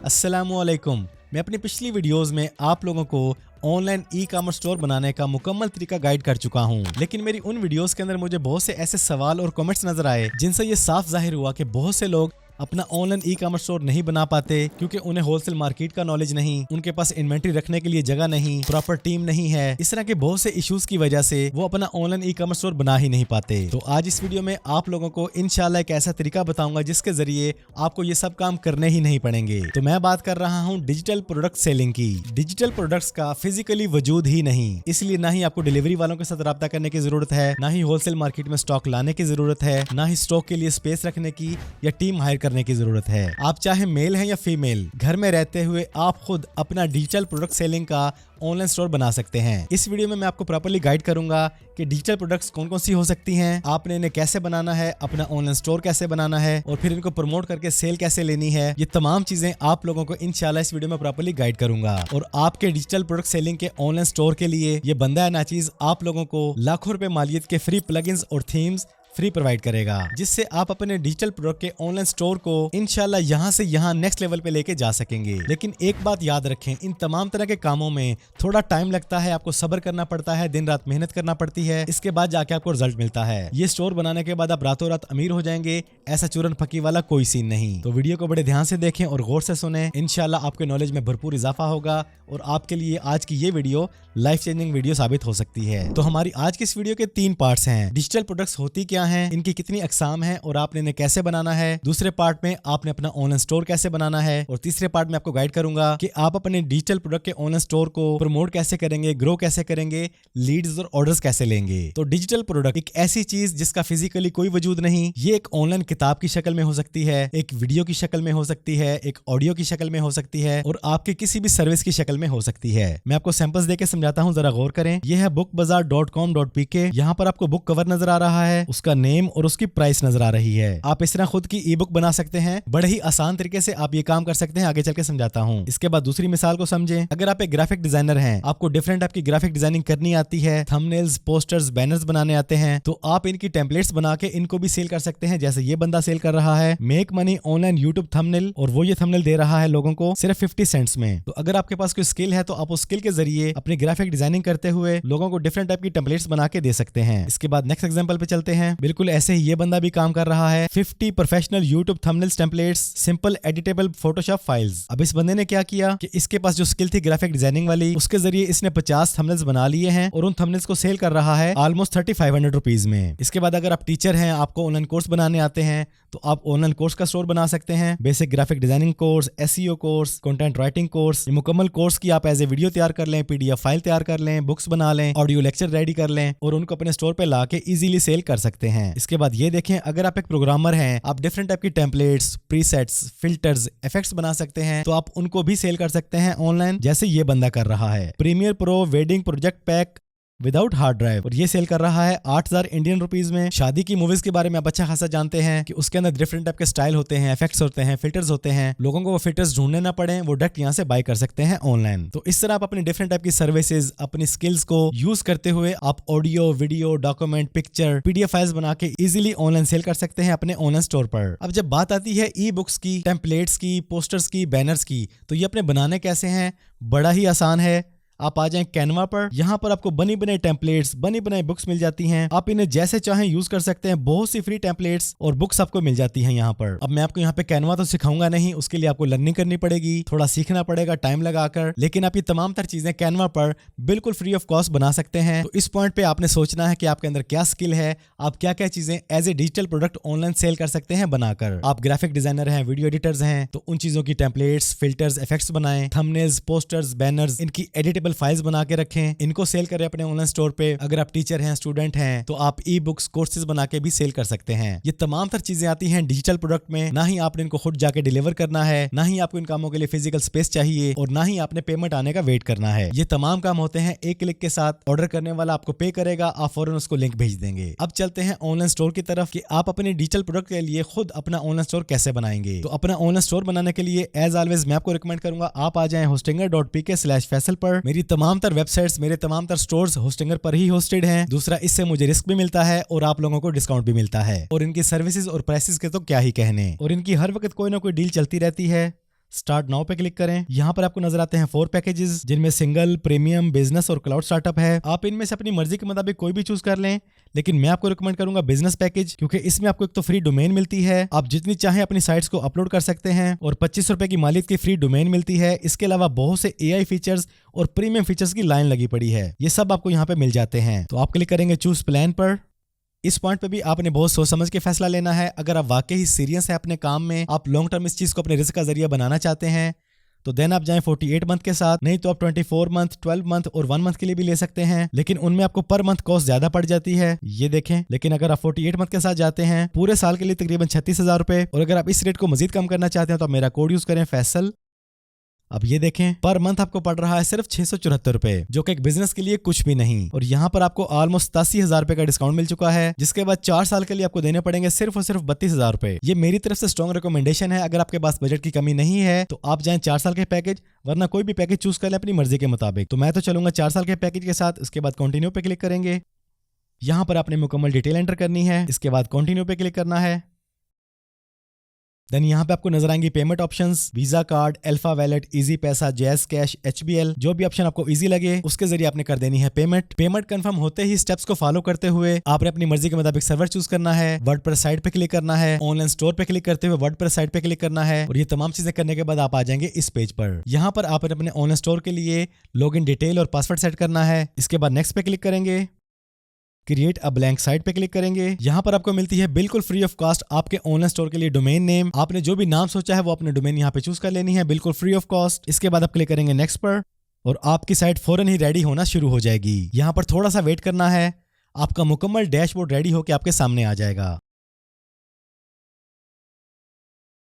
अस्सलामुअलैकुम। मैं अपनी पिछली वीडियोस में आप लोगों को ऑनलाइन ई कॉमर्स स्टोर बनाने का मुकम्मल तरीका गाइड कर चुका हूं, लेकिन मेरी उन वीडियोस के अंदर मुझे बहुत से ऐसे सवाल और कमेंट्स नजर आए जिनसे ये साफ जाहिर हुआ कि बहुत से लोग अपना ऑनलाइन ई कॉमर्स स्टोर नहीं बना पाते क्योंकि उन्हें होलसेल मार्केट का नॉलेज नहीं, उनके पास इन्वेंट्री रखने के लिए जगह नहीं, प्रॉपर टीम नहीं है। इस तरह के बहुत से इश्यूज की वजह से वो अपना ऑनलाइन ई कॉमर्स स्टोर बना ही नहीं पाते। तो आज इस वीडियो में आप लोगों को इंशाल्लाह एक ऐसा तरीका बताऊंगा जिसके जरिए आपको ये सब काम करने ही नहीं पड़ेंगे। तो मैं बात कर रहा हूँ डिजिटल प्रोडक्ट सेलिंग की। डिजिटल प्रोडक्ट्स का फिजिकली वजूद ही नहीं, इसलिए ना ही आपको डिलीवरी वालों के साथ रब्ता करने की जरूरत है, ना ही होलसेल मार्केट में स्टॉक लाने की जरूरत है, ना ही स्टॉक के लिए स्पेस रखने की या टीम हायर करने की जरूरत है। आप चाहे मेल हैं या फीमेल, घर में रहते हुए आप खुद अपना डिजिटल प्रोडक्ट सेलिंग का ऑनलाइन स्टोर बना सकते हैं। इस वीडियो में मैं आपको प्रॉपर्ली गाइड करूंगा कि डिजिटल प्रोडक्ट्स कौन कौन सी हो सकती हैं, आपने इन्हें कैसे बनाना है, अपना ऑनलाइन स्टोर कैसे बनाना है और फिर इनको प्रमोट करके सेल कैसे लेनी है। ये तमाम चीजें आप लोगों को इंशाल्लाह इस वीडियो में प्रॉपर्ली गाइड करूंगा। और आपके डिजिटल प्रोडक्ट सेलिंग के ऑनलाइन स्टोर के लिए ये बंदा है नाचीज आप लोगों को लाखों रुपए मालियत के फ्री प्लगइन्स और थीम्स फ्री प्रोवाइड करेगा, जिससे आप अपने डिजिटल प्रोडक्ट के ऑनलाइन स्टोर को इंशाल्लाह यहां से यहां नेक्स्ट लेवल पे लेके जा सकेंगे। लेकिन एक बात याद रखें, इन तमाम तरह के कामों में थोड़ा टाइम लगता है, आपको सब्र करना पड़ता है, दिन रात मेहनत करना पड़ती है, इसके बाद जाके आपको रिजल्ट मिलता है। ये स्टोर बनाने के बाद आप रातों रात अमीर हो जाएंगे, ऐसा चूरन फकी वाला कोई सीन नहीं। तो वीडियो को बड़े ध्यान से देखें और गौर से सुने, इंशाल्लाह आपके नॉलेज में भरपूर इजाफा होगा और आपके लिए आज की ये वीडियो लाइफ चेंजिंग वीडियो साबित हो सकती है। तो हमारी आज की इस वीडियो के 3 पार्ट्स हैं। डिजिटल प्रोडक्ट्स होती क्या हैं, इनकी कितनी अकसाम है और आपने इन्हें कैसे बनाना है। दूसरे पार्ट में आपने अपना ऑनलाइन स्टोर कैसे बनाना है और तीसरे पार्ट में आपको गाइड करूंगा कि आप अपने डिजिटल प्रोडक्ट के ऑनलाइन स्टोर को प्रमोट कैसे करेंगे, ग्रो कैसे करेंगे, लीड्स और ऑर्डर्स कैसे लेंगे। तो डिजिटल प्रोडक्ट एक ऐसी चीज जिसका फिजिकली कोई वजूद नहीं, ये एक ऑनलाइन किताब की शक्ल में हो सकती है, एक वीडियो की शक्ल में हो सकती है, एक ऑडियो की शक्ल में हो सकती है और आपकी किसी भी सर्विस की शक्ल में हो सकती है। मैं आपको सैंपल्स देके समझाता हूँ, जरा गौर करें। यह है bookbazaar.com.pk। यहाँ पर आपको बुक कवर नजर आ रहा है, उसका नेम और उसकी प्राइस नजर आ रही है। आप इस तरह खुद की ई बुक बना सकते हैं, बड़े ही आसान तरीके से आप ये काम कर सकते हैं। आगे चल के समझाता हूँ। इसके बाद दूसरी मिसाल को समझें। अगर आप एक ग्राफिक डिजाइनर हैं, आपको डिफरेंट टाइप की ग्राफिक डिजाइनिंग करनी आती है, थंबनेल्स, पोस्टर्स, बैनर्स बनाने आते हैं, तो आप इनकी टेम्पलेट्स बना के इनको भी सेल कर सकते हैं। जैसे ये बंदा सेल कर रहा है make money online YouTube thumbnail, और वो ये थंबनेल दे रहा है लोगों को सिर्फ 50 सेंट्स में। तो अगर आपके पास कोई स्किल है तो आप उस स्किल के जरिए अपनी ग्राफिक डिजाइनिंग करते हुए लोगों को डिफरेंट टाइप की टेम्पलेट्स बना के दे सकते हैं। इसके बाद नेक्स्ट एग्जांपल पे चलते हैं। बिल्कुल ऐसे ही ये बंदा भी काम कर रहा है। 50 professional YouTube thumbnails templates, simple editable Photoshop files. अब इस बंदे ने क्या किया कि इसके पास जो स्किल थी ग्राफिक डिजाइनिंग वाली, उसके जरिए इसने 50 थंबनेल्स बना लिए हैं और उन थंबनेल्स को सेल कर रहा है ऑलमोस्ट 3500 रुपीज में। इसके बाद अगर आप टीचर हैं, आपको ऑनलाइन कोर्स बनाने आते हैं, तो आप ऑनलाइन कोर्स का स्टोर बना सकते हैं। Basic graphic designing course, SEO course, content writing course. ये मुकम्मल कोर्स की आप एज ए वीडियो तैयार कर लें, पीडीएफ फाइल तैयार कर लें, बुक्स बना लें, ऑडियो लेक्चर रेडी कर लें और उनको अपने स्टोर पे ला के इजीली सेल कर सकते हैं। इसके बाद ये देखें, अगर आप एक प्रोग्रामर हैं, आप डिफरेंट टाइप की टेम्पलेट्स, प्रीसेट्स, फिल्टर्स, इफेक्ट्स बना सकते हैं, तो आप उनको भी सेल कर सकते हैं ऑनलाइन, जैसे ये बंदा कर रहा है। Premiere Pro wedding project pack without hard drive, और ये सेल कर रहा है 8000 इंडियन रुपीज में। शादी की मूवीज के बारे में आप अच्छा खासा जानते हैं कि उसके अंदर डिफरेंट टाइप के स्टाइल होते हैं, इफेक्ट्स होते हैं, फिल्टर्स होते हैं। लोगों को वो फिल्टर्स ढूंढने ना पड़े, वो डायरेक्ट यहाँ से बाय कर सकते हैं ऑनलाइन। तो इस तरह आप अपनी डिफरेंट टाइप की सर्विसेज, अपनी स्किल्स को यूज करते हुए आप audio, video, document, picture, PDF files बना के इजीली ऑनलाइन सेल कर सकते हैं अपने ऑनलाइन स्टोर पर। अब जब बात आती है ई बुक्स की, टेम्पलेट्स की, पोस्टर्स की, बैनर्स की, तो ये अपने बनाने कैसे हैं? बड़ा ही आसान है। आप आ जाएं कैनवा पर, यहाँ पर आपको बनी बनाई टेम्पलेट्स, बनी बनाई बुक्स मिल जाती हैं। आप इन्हें जैसे चाहें यूज कर सकते हैं। बहुत सी फ्री टेम्पलेट्स और बुक्स आपको मिल जाती हैं यहाँ पर। अब मैं आपको यहाँ पे कैनवा तो सिखाऊंगा नहीं, उसके लिए आपको लर्निंग करनी पड़ेगी, थोड़ा सीखना पड़ेगा टाइम लगाकर, लेकिन आप ये तमाम तर चीजें कैनवा पर बिल्कुल फ्री ऑफ कॉस्ट बना सकते हैं। तो इस पॉइंट पे आपने सोचना है कि आपके अंदर क्या स्किल है, आप क्या क्या चीजें as a digital product online sale कर सकते हैं बनाकर। आप ग्राफिक डिजाइनर हैं, वीडियो एडिटर्स हैं, तो उन चीजों की टेम्पलेट्स, फिल्टर्स, इफेक्ट्स बनाएं, थंबनेल्स, पोस्टर्स, बैनर्स, इनकी एडिटेबल फाइल्स बना के रखें, इनको सेल करें अपने ऑनलाइन स्टोर पे। अगर आप टीचर हैं, स्टूडेंट हैं, तो आप ई बुक्स, कोर्सेज बना के भी सेल कर सकते हैं। ये तमाम तर चीजें आती हैं डिजिटल प्रोडक्ट में। ना ही आपने इनको खुद जाके डिलीवर करना है, ना ही आपको इन कामों के लिए फिजिकल स्पेस चाहिए और ना ही आपने पेमेंट आने का वेट करना है। ये तमाम काम होते हैं एक क्लिक के साथ। ऑर्डर करने वाला आपको पे करेगा, आप फौरन उसको लिंक भेज देंगे। अब चलते हैं ऑनलाइन स्टोर की तरफ कि आप अपने डिजिटल प्रोडक्ट के लिए खुद अपना ऑनलाइन स्टोर कैसे बनाएंगे। तो अपना ऑनलाइन स्टोर बनाने के लिए एज ऑलवेज मैं आपको रिकमेंड करूंगा आप आ जाएं hostinger.pk/faisal पर। मेरी तमाम तर वेबसाइट्स, मेरे तमाम तर स्टोर्स होस्टिंगर पर ही होस्टेड हैं। दूसरा, इससे मुझे रिस्क भी मिलता है और आप लोगों को डिस्काउंट भी मिलता है। और इनकी सर्विसेज और प्राइसेस के तो क्या ही कहने, और इनकी हर वक्त कोई ना कोई डील चलती रहती है। स्टार्ट नाउ पे क्लिक करें। यहाँ पर आपको नजर आते हैं 4 पैकेजेस, जिनमें सिंगल, प्रीमियम, बिजनेस और क्लाउड स्टार्टअप है। आप इनमें से अपनी मर्जी के मुताबिक कोई भी चूज कर लें, लेकिन मैं आपको रिकमेंड करूंगा बिजनेस पैकेज, क्योंकि इसमें आपको एक तो फ्री डोमेन मिलती है, आप जितनी चाहें अपनी साइट्स को अपलोड कर सकते हैं, और 25 रुपए की मालियत की फ्री डोमेन मिलती है। इसके अलावा बहुत से AI फीचर्स और प्रीमियम फीचर्स की लाइन लगी पड़ी है, ये सब आपको यहाँ पे मिल जाते हैं। तो आप क्लिक करेंगे चूज प्लान पर। इस पॉइंट पे भी आपने बहुत सोच समझ के फैसला लेना है। अगर आप वाकई ही सीरियस है अपने काम में, आप लॉन्ग टर्म इस चीज को अपने रिस्क का जरिया बनाना चाहते हैं, तो देन आप जाएं 48 मंथ के साथ, नहीं तो आप 24 मंथ, 12 मंथ और 1 मंथ के लिए भी ले सकते हैं, लेकिन उनमें आपको पर मंथ कॉस्ट ज्यादा पड़ जाती है, ये देखें। लेकिन अगर आप 48 मंथ के साथ जाते हैं पूरे साल के लिए तकरीबन 36,000 रुपए, और अगर आप इस रेट को मजीद कम करना चाहते हैं तो आप मेरा कोड यूज करें फैसल। अब ये देखें पर मंथ आपको पड़ रहा है सिर्फ 674 रुपए, जो कि एक बिजनेस के लिए कुछ भी नहीं। और यहाँ पर आपको ऑलमोस्ट 87,000 रुपए का डिस्काउंट मिल चुका है, जिसके बाद 4 साल के लिए आपको देने पड़ेंगे सिर्फ और सिर्फ 32,000 रुपए। ये मेरी तरफ से स्ट्रॉन्ग रिकमेंडेशन है। अगर आपके पास बजट की कमी नहीं है तो आप जाएं 4 साल के पैकेज, वरना कोई भी पैकेज चूज कर ले अपनी मर्जी के मुताबिक। तो मैं तो चलूंगा 4 साल के पैकेज के साथ। इसके बाद कंटिन्यू पे क्लिक करेंगे। यहाँ पर आपने मुकम्मल डिटेल एंटर करनी है, इसके बाद कंटिन्यू पे क्लिक करना है। देन यहाँ पे आपको नजर आएंगी payment options, visa card, alpha wallet, easy पैसा, जैज कैश, HBL, जो भी ऑप्शन आपको इजी लगे उसके जरिए आपने कर देनी है पेमेंट। पेमेंट कंफर्म होते ही स्टेप्स को फॉलो करते हुए आपने अपनी मर्जी के मुताबिक सर्वर चूज करना है, वर्डप्रेस साइट पे क्लिक करना है, ऑनलाइन स्टोर पे क्लिक करते हुए वर्डप्रेस साइट पे क्लिक करना है, और ये तमाम चीजें करने के बाद आप आ जाएंगे इस पेज पर। यहाँ पर आपने अपने ऑनलाइन स्टोर के लिए लॉगिन डिटेल और पासवर्ड सेट करना है। इसके बाद नेक्स्ट पे क्लिक करेंगे, क्रिएट अ ब्लैंक साइट पे क्लिक करेंगे। यहाँ पर आपको मिलती है बिल्कुल फ्री ऑफ कॉस्ट आपके ऑनलाइन स्टोर के लिए डोमेन नेम। आपने जो भी नाम सोचा है वो अपने डोमेन यहाँ पे चूज कर लेनी है, बिल्कुल फ्री ऑफ कॉस्ट। इसके बाद आप क्लिक करेंगे नेक्स्ट पर, और आपकी साइट फौरन ही रेडी होना शुरू हो जाएगी। यहाँ पर थोड़ा सा वेट करना है, आपका मुकम्मल डैशबोर्ड रेडी होकर आपके सामने आ जाएगा।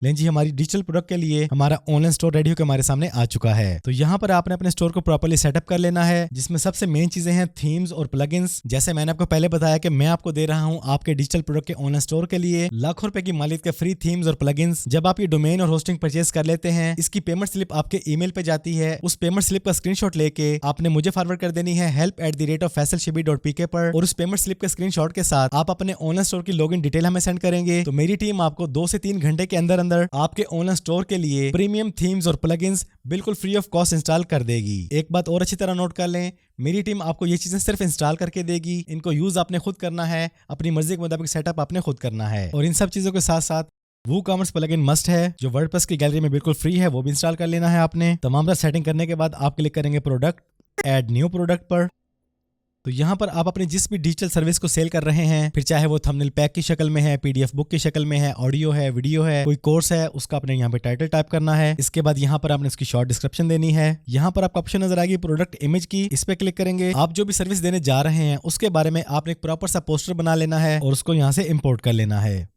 लेकिन जी हमारी डिजिटल प्रोडक्ट के लिए हमारा ऑनलाइन स्टोर रेडी होकर हमारे सामने आ चुका है। तो यहाँ पर आपने अपने स्टोर को प्रॉपर्ली सेटअप कर लेना है, जिसमें सबसे मेन चीजें हैं थीम्स और प्लगइन्स। जैसे मैंने आपको पहले बताया कि मैं आपको दे रहा हूँ आपके डिजिटल प्रोडक्ट के ऑनलाइन स्टोर के लिए लाखों रुपए की मालियत के फ्री थीम्स और प्लगइन्स। जब आप ये डोमेन और होस्टिंग परचेज कर लेते हैं, इसकी पेमेंट स्लिप आपके ईमेल पे जाती है। उस पेमेंट स्लिप का स्क्रीनशॉट लेके आपने मुझे फॉरवर्ड कर देनी है help@faisalshibby.pk पर, और उस पेमेंट स्लिप के स्क्रीनशॉट के साथ आप अपने ऑनलाइन स्टोर की लॉगिन डिटेल हमें सेंड करेंगे। तो मेरी टीम आपको 2 से 3 घंटे के अंदर अंदर आपके ऑनलाइन स्टोर के लिए प्रीमियम थीम्स और प्लगइन्स बिल्कुल फ्री ऑफ कॉस्ट इंस्टॉल कर देगी। एक बात और अच्छी तरह नोट कर लें, मेरी टीम आपको ये चीजें सिर्फ इंस्टॉल करके देगी, इनको यूज आपने खुद करना है, अपनी मर्जी के मुताबिक सेटअप आपने खुद करना है। और इन सब चीजों के साथ साथ WooCommerce प्लगइन मस्ट है, जो वर्डप्रेस की गैलरी में बिल्कुल फ्री है, वो भी इंस्टॉल कर लेना है आपने। तमाम सेटिंग करने के बाद आप क्लिक करेंगे प्रोडक्ट, ऐड न्यू प्रोडक्ट पर। तो यहाँ पर आप अपनी जिस भी डिजिटल सर्विस को सेल कर रहे हैं, फिर चाहे वो थंबनेल पैक की शक्ल में है, PDF बुक की शक्ल में है, ऑडियो है, वीडियो है, कोई कोर्स है, उसका आपने यहाँ पे टाइटल टाइप करना है। इसके बाद यहाँ पर आपने उसकी शॉर्ट डिस्क्रिप्शन देनी है। यहाँ पर आपको ऑप्शन नजर आएगी प्रोडक्ट इमेज की, इस पे क्लिक करेंगे। आप जो भी सर्विस देने जा रहे हैं उसके बारे में आपने एक प्रॉपर सा पोस्टर बना लेना है और उसको यहाँ से इम्पोर्ट कर लेना है।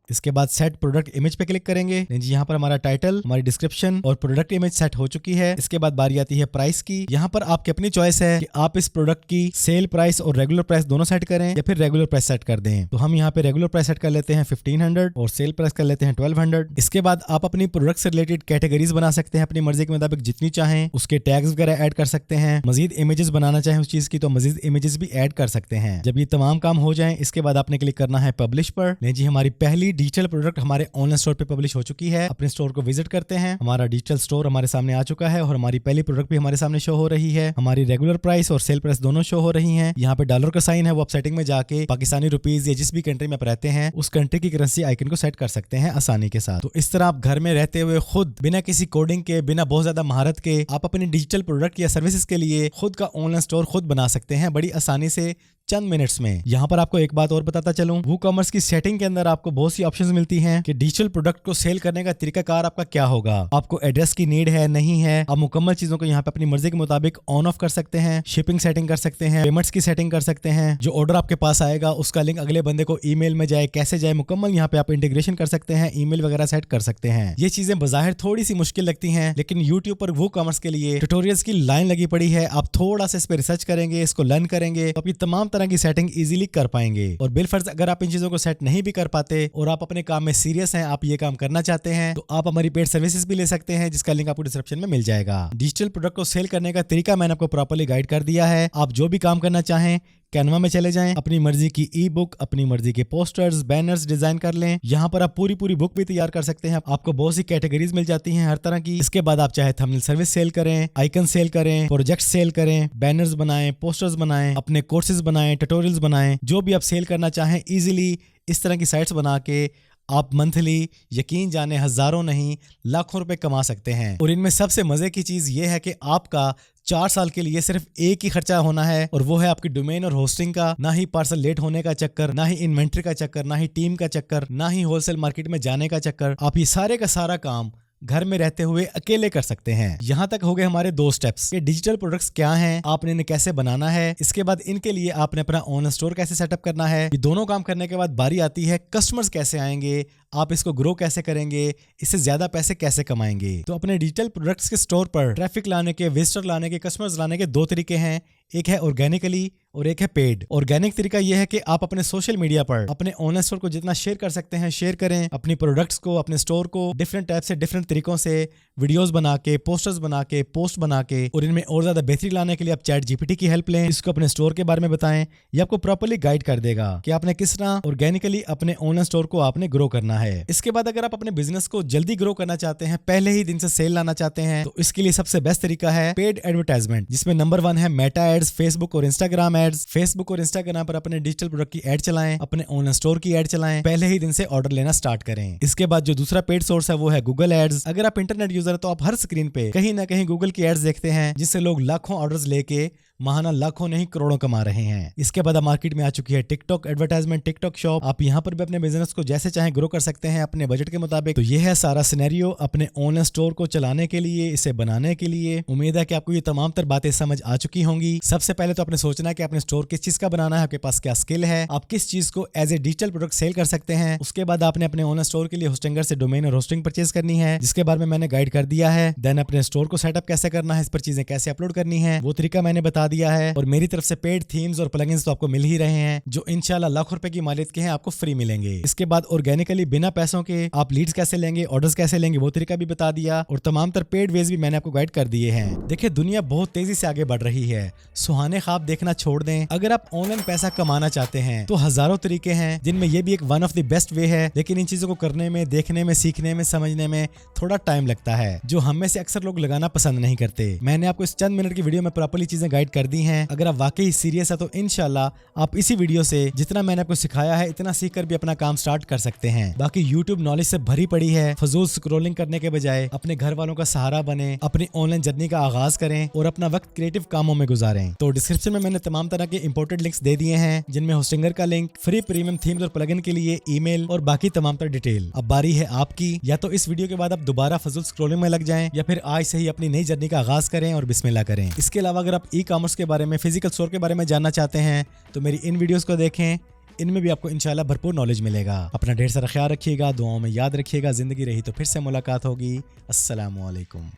इसके बाद सेट प्रोडक्ट इमेज पे क्लिक करेंगे। जी यहाँ पर हमारा टाइटल, हमारी डिस्क्रिप्शन और प्रोडक्ट इमेज सेट हो चुकी है। इसके बाद बारी आती है प्राइस की। यहाँ पर आपकी अपनी चॉइस है कि आप इस प्रोडक्ट की सेल प्राइस और रेगुलर प्राइस दोनों सेट करें या फिर रेगुलर प्राइस सेट कर दें। तो हम यहाँ पे रेगुलर प्राइस सेट कर लेते हैं 1500 और सेल प्राइस कर लेते हैं 1200। इसके बाद आप अपनी प्रोडक्ट से रिलेटेड कैटेगरीज बना सकते हैं अपनी मर्जी के मुताबिक जितनी चाहें, उसके टैग्स वगैरह ऐड कर सकते हैं। मजीद इमेजेस बनाना चाहें उस चीज की तो मजीद इमेजेस भी ऐड कर सकते हैं। जब ये तमाम काम हो जाए, इसके बाद आपने क्लिक करना है पब्लिश पर। जी हमारी पहली डिजिटल प्रोडक्ट हमारे ऑनलाइन स्टोर पे पब्लिश हो चुकी है। अपने स्टोर को विजिट करते हैं, हमारा डिजिटल स्टोर हमारे सामने आ चुका है और हमारी पहली प्रोडक्ट भी हमारे सामने शो हो रही है। हमारी रेगुलर प्राइस और सेल प्राइस दोनों शो हो रही हैं। यहाँ पे डॉलर का साइन है, वो आप सेटिंग में जाके पाकिस्तानी रुपीज या जिस भी कंट्री में आप रहते हैं उस कंट्री की करेंसी आइकन को सेट कर सकते हैं आसानी के साथ। तो इस तरह आप घर में रहते हुए खुद बिना किसी कोडिंग के, बिना बहुत ज्यादा महारत के, आप अपनी डिजिटल प्रोडक्ट या सर्विसेज के लिए खुद का ऑनलाइन स्टोर खुद बना सकते हैं बड़ी आसानी से, चंद मिनट्स में। यहाँ पर आपको एक बात और बताता चलूं, WooCommerce की सेटिंग के अंदर आपको बहुत सी ऑप्शंस मिलती हैं कि डिजिटल प्रोडक्ट को सेल करने का तरीकाकार आपका क्या होगा। आपको एड्रेस की नीड है, नहीं है, आप मुकम्मल चीजों को यहाँ पे अपनी मर्जी के मुताबिक ऑन ऑफ कर सकते हैं, शिपिंग सेटिंग कर सकते हैं, पेमेंट्स की सेटिंग कर सकते हैं, जो ऑर्डर आपके पास आएगा उसका लिंक अगले बंदे को ईमेल में जाए, कैसे जाए, मुकम्मल यहाँ पे आप इंटीग्रेशन कर सकते हैं, ईमेल वगैरह सेट कर सकते हैं। ये चीजें बजाहिर थोड़ी सी मुश्किल लगती हैं, लेकिन यूट्यूब पर WooCommerce के लिए ट्यूटोरियल्स की लाइन लगी पड़ी है। आप थोड़ा सा इस पर रिसर्च करेंगे, इसको लर्न करेंगे तो अपनी तमाम तरह की सेटिंग इजीली कर पाएंगे। और बिलफर्ज अगर आप इन चीजों को सेट नहीं भी कर पाते और आप अपने काम में सीरियस हैं, आप ये काम करना चाहते हैं, तो आप हमारी पेड सर्विसेज भी ले सकते हैं, जिसका लिंक आपको डिस्क्रिप्शन में मिल जाएगा। डिजिटल प्रोडक्ट को सेल करने का तरीका मैंने आपको प्रॉपर्ली गाइड कर दिया है। आप जो भी काम करना चाहें, कैनवा में चले जाएं, अपनी मर्जी की ई बुक, अपनी मर्जी के पोस्टर्स, बैनर्स डिजाइन कर लें। यहाँ पर आप पूरी बुक भी तैयार कर सकते हैं। आपको बहुत सी कैटेगरीज मिल जाती हैं हर तरह की। इसके बाद आप चाहे थंबनेल सर्विस सेल करें, आइकन सेल करें, प्रोजेक्ट सेल करें, बैनर्स बनाएं, पोस्टर्स बनाएं, अपने कोर्सेज बनाएं, ट्यूटोरियल्स बनाएं, जो भी आप सेल करना चाहें इजीली इस तरह की साइट्स बना के आप मंथली यकीन जाने हजारों नहीं लाखों रुपए कमा सकते हैं। और इनमें सबसे मजे की चीज ये है कि आपका 4 साल के लिए सिर्फ एक ही खर्चा होना है, और वो है आपकी डोमेन और होस्टिंग का। ना ही पार्सल लेट होने का चक्कर, ना ही इन्वेंट्री का चक्कर, ना ही टीम का चक्कर, ना ही होलसेल मार्केट में जाने का चक्कर। आप ये सारे का सारा काम घर में रहते हुए अकेले कर सकते हैं। यहाँ तक हो गए हमारे 2 स्टेप्स कि डिजिटल प्रोडक्ट्स क्या हैं, आपने इन्हें कैसे बनाना है। इसके बाद इनके लिए आपने अपना ऑनलाइन स्टोर कैसे सेटअप करना है। ये दोनों काम करने के बाद बारी आती है कस्टमर्स कैसे आएंगे, आप इसको ग्रो कैसे करेंगे, इससे ज्यादा पैसे कैसे कमाएंगे। तो अपने डिजिटल प्रोडक्ट्स के स्टोर पर ट्रैफिक लाने के, विजिटर लाने के, कस्टमर्स लाने के 2 तरीके हैं। एक है ऑर्गेनिकली और एक है पेड। ऑर्गेनिक तरीका यह है कि आप अपने सोशल मीडिया पर अपने ऑनलाइन स्टोर को जितना शेयर कर सकते हैं शेयर करें, अपनी प्रोडक्ट्स को, अपने स्टोर को डिफरेंट टाइप से, डिफरेंट तरीकों से वीडियोस बना के, पोस्टर्स बना के, पोस्ट बना के, और इनमें और ज्यादा बेहतरी लाने के लिए आप चैट जीपीटी की हेल्प लें। इसको अपने स्टोर के बारे में बताएं, ये आपको प्रॉपर्ली गाइड कर देगा कि आपने किस तरह ऑर्गेनिकली अपने ऑनलाइन स्टोर को आपने ग्रो करना है। इसके बाद अगर आप अपने बिजनेस को जल्दी ग्रो करना चाहते हैं, पहले ही दिन से सेल लाना चाहते हैं, तो इसके लिए सबसे बेस्ट तरीका है पेड एडवर्टाइजमेंट, जिसमें नंबर 1 है मेटा एड्स, फेसबुक और इंस्टाग्राम एड्स। फेसबुक और इंस्टाग्राम पर अपने डिजिटल प्रोडक्ट की एड चलाएं, अपने ऑनलाइन स्टोर की एड चलाएं, पहले ही दिन से ऑर्डर लेना स्टार्ट करें। इसके बाद जो दूसरा पेड सोर्स है वो है गूगल एड्स। अगर आप इंटरनेट यूजर है तो आप हर स्क्रीन पे कहीं ना कहीं गूगल की एड्स देखते हैं, जिससे लोग लाखों ऑर्डर्स लेके महाना लाखों नहीं करोड़ों कमा रहे हैं। इसके बाद मार्केट में आ चुकी है टिकटॉक एडवर्टाइजमेंट, टिकटॉक शॉप। आप यहाँ पर भी अपने बिजनेस को जैसे चाहे ग्रो कर सकते हैं अपने बजट के मुताबिक। तो ये है सारा सिनेरियो अपने ऑनलाइन स्टोर को चलाने के लिए, इसे बनाने के लिए। उम्मीद है कि आपको ये तमाम तर बातें समझ आ चुकी होंगी। सबसे पहले तो आपने सोचना है कि आपने स्टोर किस चीज का बनाना है, आपके पास क्या स्किल है, आप किस चीज को as a digital product sale कर सकते हैं। उसके बाद आपने अपने ऑनलाइन स्टोर के लिए होस्टिंगर से डोमेन और होस्टिंग परचेज करनी है, जिसके बारे में मैंने गाइड कर दिया है। देन अपने स्टोर को सेटअप कैसे करना है, इस पर चीजें कैसे अपलोड करनी है, वो तरीका मैंने बता दिया है। और मेरी तरफ से पेड थीम्स और प्लगइन्स तो आपको मिल ही रहे हैं, जो इंशाल्लाह लाखों रुपए की मालियत के हैं, आपको फ्री मिलेंगे। इसके बाद ऑर्गेनिकली बिना पैसों के आप लीड्स कैसे लेंगे, ऑर्डर्स कैसे लेंगे, वो तरीका भी बता दिया। और तमाम तर पेड वेज भी मैंने आपको गाइड कर दिए हैं। देखिए दुनिया बहुत तेजी से आगे बढ़ रही है, सुहाने ख्वाब देखना छोड़ दें। अगर आप ऑनलाइन पैसा कमाना चाहते हैं तो हजारों तरीके हैं, जिनमें ये भी एक one of the best way है। लेकिन इन चीजों को करने में, देखने में, सीखने में, समझने में थोड़ा टाइम लगता है, जो हम में से अक्सर लोग लगाना पसंद नहीं करते। मैंने आपको इस चंद मिनट की वीडियो में प्रॉपर्ली चीजें गाइड कर दी हैं। अगर आप वाकई सीरियस है तो इंशाल्लाह आप इसी वीडियो से जितना मैंने आपको सिखाया है इतना सीखकर भी अपना काम स्टार्ट कर सकते हैं। बाकी YouTube नॉलेज से भरी पड़ी है, फजूल स्क्रॉलिंग करने के बजाय अपने घर वालों का सहारा बने, अपनी ऑनलाइन जर्नी का आगाज करें और अपना वक्त क्रिएटिव कामों में गुजारें। तो डिस्क्रिप्शन में मैंने तमाम तरह के इंपोर्टेड लिंक्स दे दिए हैं, जिनमें होस्टिंगर का लिंक, फ्री प्रीमियम थीम्स और प्लगइन के लिए ईमेल और बाकी तमाम तरह डिटेल। अब बारी है आपकी, या तो इस वीडियो के बाद आप दोबारा फजूल स्क्रॉलिंग में लग जाएं, या फिर आज से ही अपनी नई जर्नी का आगाज करें और बिस्मिल्लाह करें। इसके अलावा अगर आप ई-कॉमर्स के बारे में, फिजिकल स्टोर के बारे में जानना चाहते हैं तो मेरी इन वीडियोस को देखें, इनमें भी आपको इंशाल्लाह भरपूर नॉलेज मिलेगा। अपना ढेर सारा ख्याल रखिएगा, दुआओं में याद रखिएगा। जिंदगी रही तो फिर से मुलाकात होगी। अस्सलामु अलैकुम।